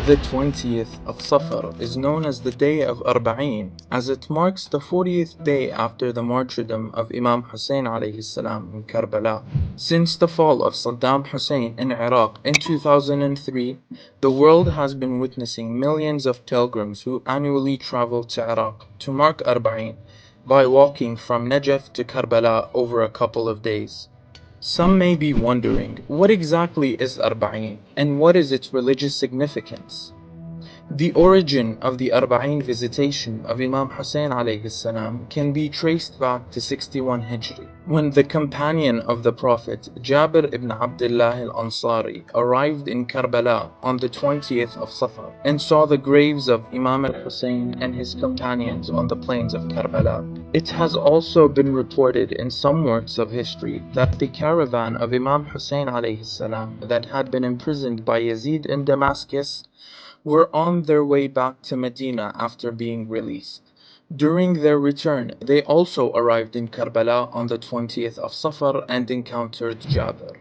The 20th of Safar is known as the day of Arbaeen, as it marks the 40th day after the martyrdom of Imam Hussain alayhi salam in Karbala. Since the fall of Saddam Hussein in Iraq in 2003, the world has been witnessing millions of pilgrims who annually travel to Iraq to mark Arbaeen by walking from Najaf to Karbala over a couple of days. Some may be wondering, what exactly is Arbaeen and what is its religious significance? The origin of the Arbaeen visitation of Imam Hussain alayhi salam can be traced back to 61 Hijri, when the companion of the Prophet, Jabir ibn Abdullah al-Ansari, arrived in Karbala on the 20th of Safar and saw the graves of Imam al-Hussain and his companions on the plains of Karbala. It has also been reported in some works of history that the caravan of Imam Hussain alayhi salam that had been imprisoned by Yazid in Damascus were on their way back to Medina after being released. During their return, they also arrived in Karbala on the 20th of Safar and encountered Jabir.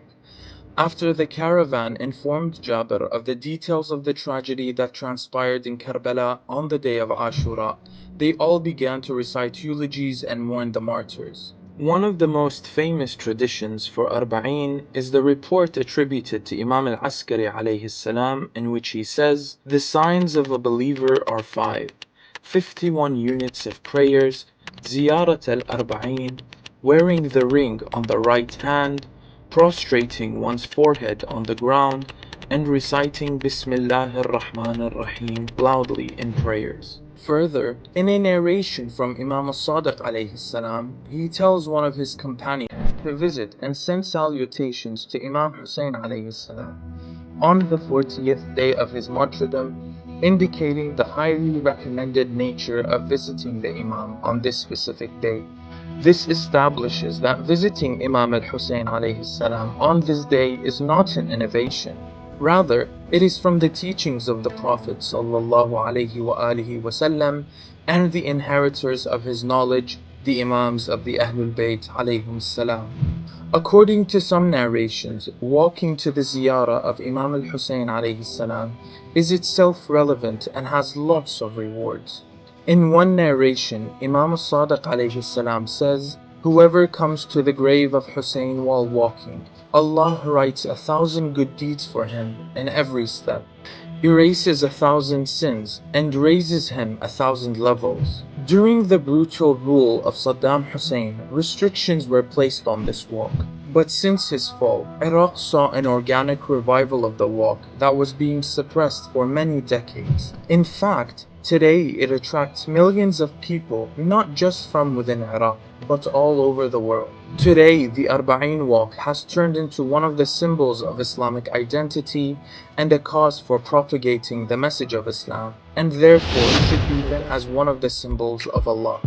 After the caravan informed Jabir of the details of the tragedy that transpired in Karbala on the day of Ashura, they all began to recite eulogies and mourn the martyrs. One of the most famous traditions for Arbaeen is the report attributed to Imam al-Askari alayhi salam, in which he says, "The signs of a believer are 5, 51 units of prayers, Ziyarat al-Arbaeen, wearing the ring on the right hand, prostrating one's forehead on the ground, and reciting Bismillahir Rahmanir Rahim loudly in prayers." Further, in a narration from Imam Sadiq alayhi salam, he tells one of his companions to visit and send salutations to Imam Hussain alayhi salam on the 40th day of his martyrdom, indicating the highly recommended nature of visiting the Imam on this specific day. This establishes that visiting Imam al-Hussain alayhi salam on this day is not an innovation. Rather, it is from the teachings of the Prophet sallallahu alaihi wasallam and the inheritors of his knowledge, the Imams of the Ahlul Bayt alayhim salam. According to some narrations, walking to the ziyarah of Imam al-Hussain alayhi salam is itself relevant and has lots of rewards. In one narration, Imam Sadiq alayhi salam says, "Whoever comes to the grave of Hussein while walking, Allah writes 1,000 good deeds for him in every step, erases 1,000 sins, and raises him 1,000 levels." During the brutal rule of Saddam Hussein, restrictions were placed on this walk. But since his fall, Iraq saw an organic revival of the walk that was being suppressed for many decades. In fact, today it attracts millions of people, not just from within Iraq, but all over the world. Today, the Arbaeen walk has turned into one of the symbols of Islamic identity and a cause for propagating the message of Islam, and therefore should be then as one of the symbols of Allah.